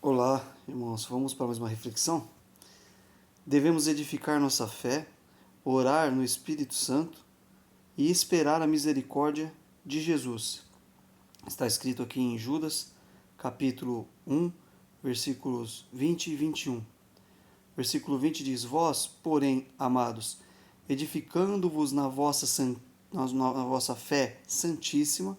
Olá, irmãos, vamos para mais uma reflexão? Devemos edificar nossa fé, orar no Espírito Santo e esperar a misericórdia de Jesus. Está escrito aqui em Judas, capítulo 1, versículos 20 e 21. Versículo 20 diz: Vós, porém, amados, edificando-vos na vossa fé santíssima,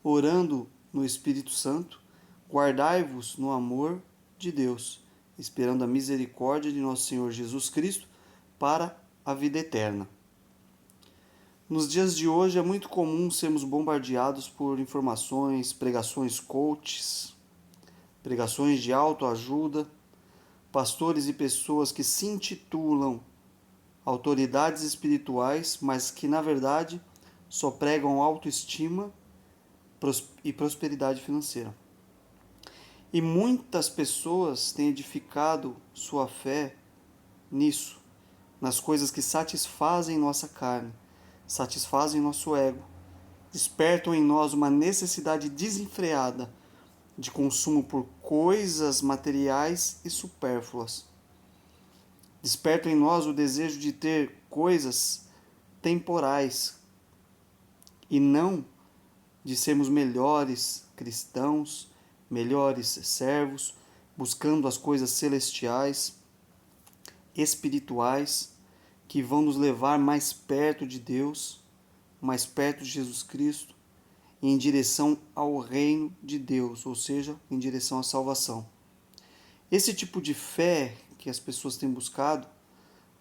orando no Espírito Santo, guardai-vos no amor de Deus, esperando a misericórdia de nosso Senhor Jesus Cristo para a vida eterna. Nos dias de hoje é muito comum sermos bombardeados por informações, pregações coaches, pregações de autoajuda, pastores e pessoas que se intitulam autoridades espirituais, mas que na verdade só pregam autoestima e prosperidade financeira. E muitas pessoas têm edificado sua fé nisso, nas coisas que satisfazem nossa carne, satisfazem nosso ego, despertam em nós uma necessidade desenfreada de consumo por coisas materiais e supérfluas. Despertam em nós o desejo de ter coisas temporais e não de sermos melhores cristãos, melhores servos, buscando as coisas celestiais, espirituais, que vão nos levar mais perto de Deus, mais perto de Jesus Cristo, e em direção ao reino de Deus, ou seja, em direção à salvação. Esse tipo de fé que as pessoas têm buscado,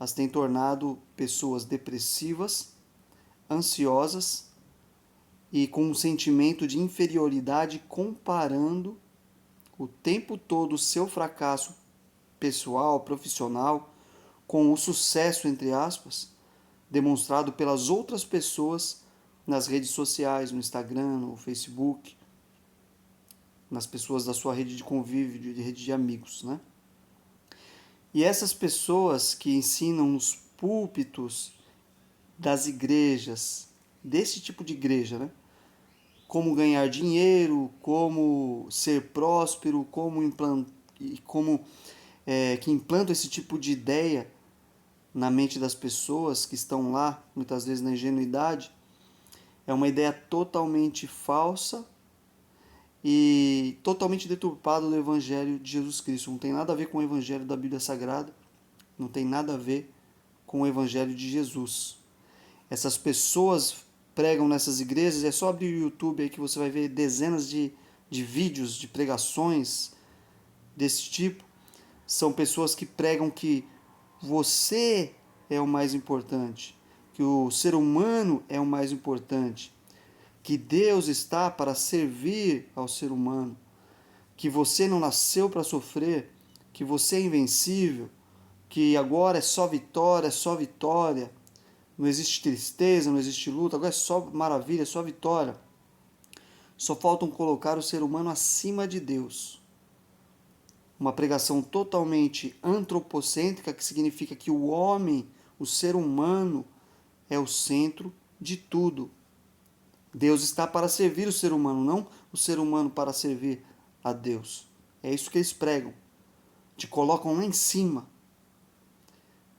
as tem tornado pessoas depressivas, ansiosas e com um sentimento de inferioridade, comparando o tempo todo o seu fracasso pessoal, profissional, com o sucesso, entre aspas, demonstrado pelas outras pessoas nas redes sociais, no Instagram, no Facebook, nas pessoas da sua rede de convívio, de rede de amigos, né? E essas pessoas que ensinam nos púlpitos das igrejas, desse tipo de igreja, né? Como ganhar dinheiro, como ser próspero, que implantam esse tipo de ideia na mente das pessoas que estão lá, muitas vezes na ingenuidade, é uma ideia totalmente falsa e totalmente deturpada do Evangelho de Jesus Cristo. Não tem nada a ver com o Evangelho da Bíblia Sagrada, não tem nada a ver com o Evangelho de Jesus. Essas pessoas pregam nessas igrejas, é só abrir o YouTube aí que você vai ver dezenas de vídeos, de pregações desse tipo. São pessoas que pregam que você é o mais importante, que o ser humano é o mais importante, que Deus está para servir ao ser humano, que você não nasceu para sofrer, que você é invencível, que agora é só vitória, não existe tristeza, não existe luta, agora é só maravilha, é só vitória. Só faltam colocar o ser humano acima de Deus. Uma pregação totalmente antropocêntrica, que significa que o homem, o ser humano, é o centro de tudo. Deus está para servir o ser humano, não o ser humano para servir a Deus. É isso que eles pregam. Te colocam lá em cima.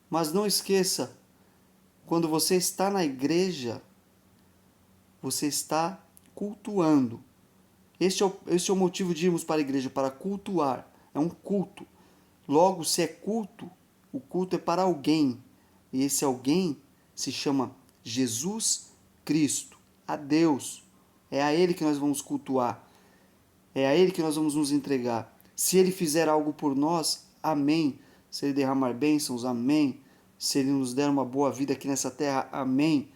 Mas não esqueça, quando você está na igreja, você está cultuando. Este é o motivo de irmos para a igreja, para cultuar. É um culto. Logo, se é culto, o culto é para alguém. E esse alguém se chama Jesus Cristo, a Deus. É a Ele que nós vamos cultuar. É a Ele que nós vamos nos entregar. Se Ele fizer algo por nós, amém. Se Ele derramar bênçãos, amém. Se Ele nos der uma boa vida aqui nessa terra, amém.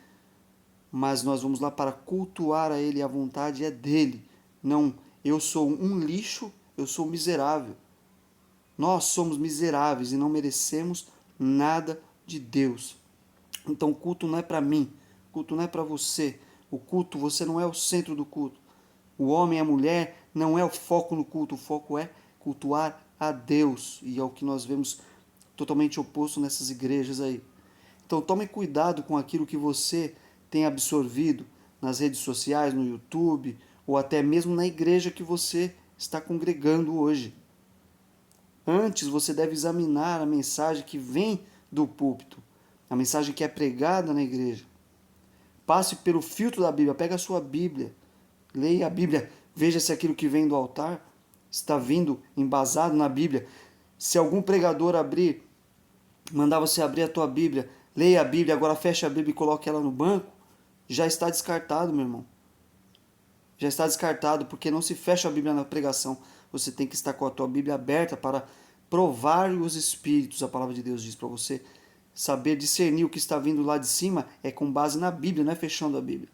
Mas nós vamos lá para cultuar a Ele, a vontade é dEle. Não, eu sou um lixo, eu sou miserável. Nós somos miseráveis e não merecemos nada de Deus. Então o culto não é para mim, o culto não é para você. O culto, você não é o centro do culto. O homem e a mulher não é o foco no culto, o foco é cultuar a Deus. E é o que nós vemos totalmente oposto nessas igrejas aí. Então tome cuidado com aquilo que você tem absorvido nas redes sociais, no YouTube, ou até mesmo na igreja que você está congregando hoje. Antes, você deve examinar a mensagem que vem do púlpito, a mensagem que é pregada na igreja. Passe pelo filtro da Bíblia, pega a sua Bíblia, leia a Bíblia, veja se aquilo que vem do altar está vindo embasado na Bíblia. Se algum pregador mandar você abrir a tua Bíblia, leia a Bíblia, agora feche a Bíblia e coloque ela no banco, já está descartado, meu irmão. Já está descartado, porque não se fecha a Bíblia na pregação. Você tem que estar com a tua Bíblia aberta para provar os Espíritos, a palavra de Deus diz, para você saber discernir o que está vindo lá de cima, é com base na Bíblia, não é fechando a Bíblia.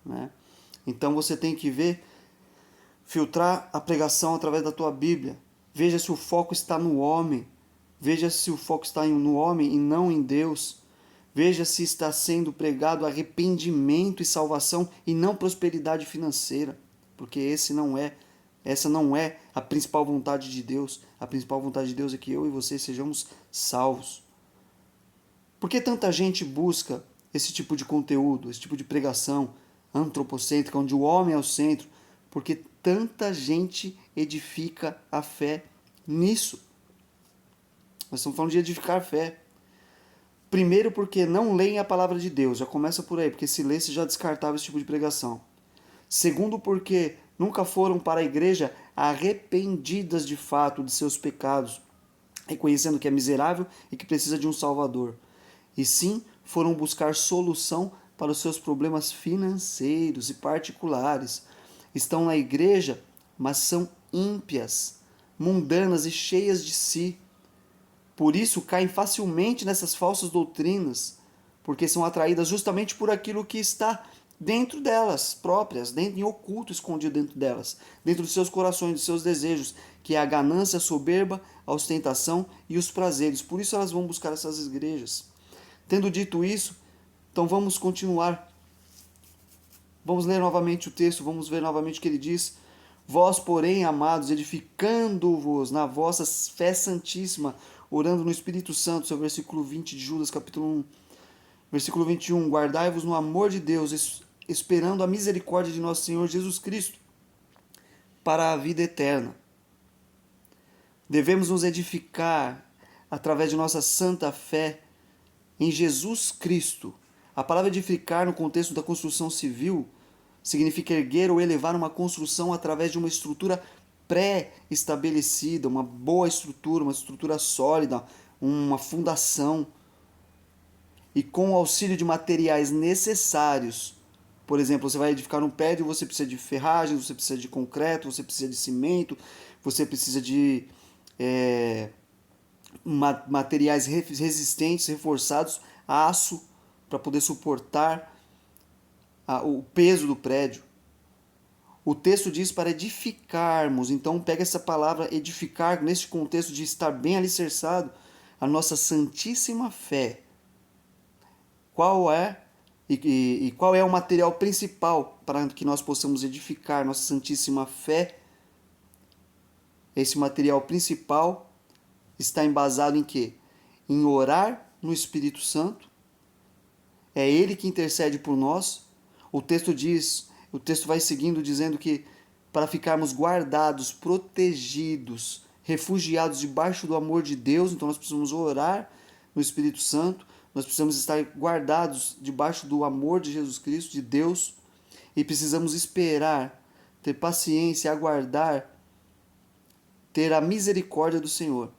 Né? Então você tem que filtrar a pregação através da tua Bíblia. Veja se o foco está no homem. Veja se o foco está no homem e não em Deus. Veja se está sendo pregado arrependimento e salvação e não prosperidade financeira, porque essa não é a principal vontade de Deus. A principal vontade de Deus é que eu e você sejamos salvos. Por que tanta gente busca esse tipo de conteúdo, esse tipo de pregação antropocêntrica, onde o homem é o centro? Porque tanta gente edifica a fé nisso. Nós estamos falando de edificar a fé. Primeiro porque não leem a palavra de Deus, já começa por aí, porque se lesse já descartava esse tipo de pregação. Segundo porque nunca foram para a igreja arrependidas de fato de seus pecados, reconhecendo que é miserável e que precisa de um Salvador. E sim, foram buscar solução para os seus problemas financeiros e particulares. Estão na igreja, mas são ímpias, mundanas e cheias de si. Por isso caem facilmente nessas falsas doutrinas, porque são atraídas justamente por aquilo que está dentro delas próprias, dentro, em oculto, escondido dentro delas, dentro dos seus corações, dos seus desejos, que é a ganância, a soberba, a ostentação e os prazeres. Por isso elas vão buscar essas igrejas. Tendo dito isso, então vamos continuar. Vamos ler novamente o texto, vamos ver novamente o que ele diz. Vós, porém, amados, edificando-vos na vossa fé santíssima, orando no Espírito Santo, esse é o versículo 20 de Judas, capítulo 1. Versículo 21, guardai-vos no amor de Deus, esperando a misericórdia de nosso Senhor Jesus Cristo, para a vida eterna. Devemos nos edificar através de nossa santa fé em Jesus Cristo. A palavra edificar, no contexto da construção civil, significa erguer ou elevar uma construção através de uma estrutura pré-estabelecida, uma boa estrutura, uma estrutura sólida, uma fundação. E com o auxílio de materiais necessários, por exemplo, você vai edificar um prédio, você precisa de ferragem, você precisa de concreto, você precisa de cimento, você precisa de materiais resistentes, reforçados, aço, para poder suportar o peso do prédio. O texto diz para edificarmos, então pega essa palavra edificar, nesse contexto de estar bem alicerçado, a nossa santíssima fé. Qual é e qual é o material principal para que nós possamos edificar nossa santíssima fé? Esse material principal está embasado em quê? Em orar no Espírito Santo. É Ele que intercede por nós. O texto vai seguindo dizendo que para ficarmos guardados, protegidos, refugiados debaixo do amor de Deus, então nós precisamos orar no Espírito Santo, nós precisamos estar guardados debaixo do amor de Jesus Cristo, de Deus, e precisamos esperar, ter paciência, aguardar, ter a misericórdia do Senhor.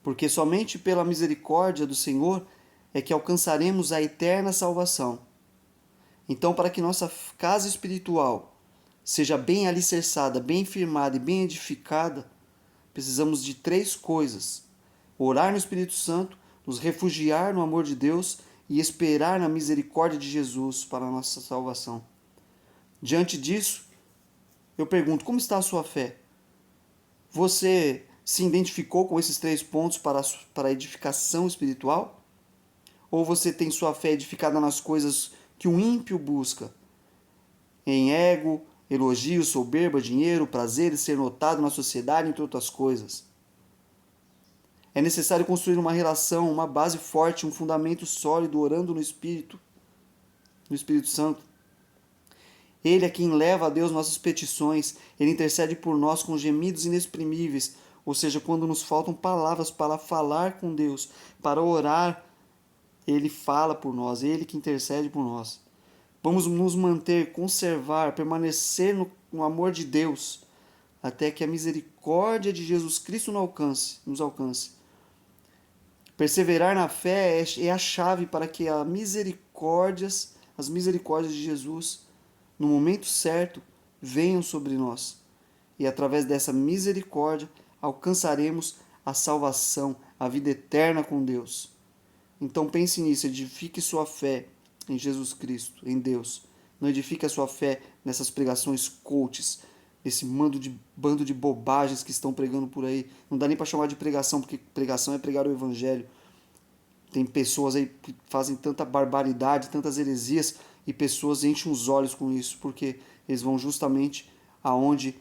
Porque somente pela misericórdia do Senhor é que alcançaremos a eterna salvação. Então, para que nossa casa espiritual seja bem alicerçada, bem firmada e bem edificada, precisamos de 3 coisas: orar no Espírito Santo, nos refugiar no amor de Deus e esperar na misericórdia de Jesus para a nossa salvação. Diante disso, eu pergunto, como está a sua fé? Você se identificou com esses 3 pontos para a edificação espiritual? Ou você tem sua fé edificada nas coisas que o ímpio busca? Em ego, elogio, soberba, dinheiro, prazer e ser notado na sociedade, entre outras coisas. É necessário construir uma relação, uma base forte, um fundamento sólido, orando no Espírito Santo. Ele é quem leva a Deus nossas petições. Ele intercede por nós com gemidos inexprimíveis. Ou seja, quando nos faltam palavras para falar com Deus, para orar, Ele fala por nós, Ele que intercede por nós. Vamos nos manter, conservar, permanecer no amor de Deus, até que a misericórdia de Jesus Cristo nos alcance. Perseverar na fé é a chave para que as misericórdias de Jesus, no momento certo, venham sobre nós. E através dessa misericórdia alcançaremos a salvação, a vida eterna com Deus. Então pense nisso, edifique sua fé em Jesus Cristo, em Deus. Não edifique a sua fé nessas pregações coaches, nesse bando de bobagens que estão pregando por aí. Não dá nem para chamar de pregação, porque pregação é pregar o evangelho. Tem pessoas aí que fazem tanta barbaridade, tantas heresias, e pessoas enchem os olhos com isso, porque eles vão justamente aonde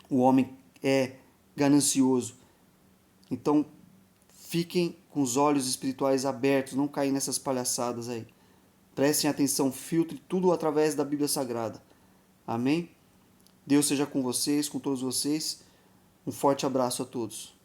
o homem é ganancioso. Então, fiquem com os olhos espirituais abertos, não caem nessas palhaçadas aí. Prestem atenção, filtre tudo através da Bíblia Sagrada. Amém? Deus seja com vocês, com todos vocês. Um forte abraço a todos.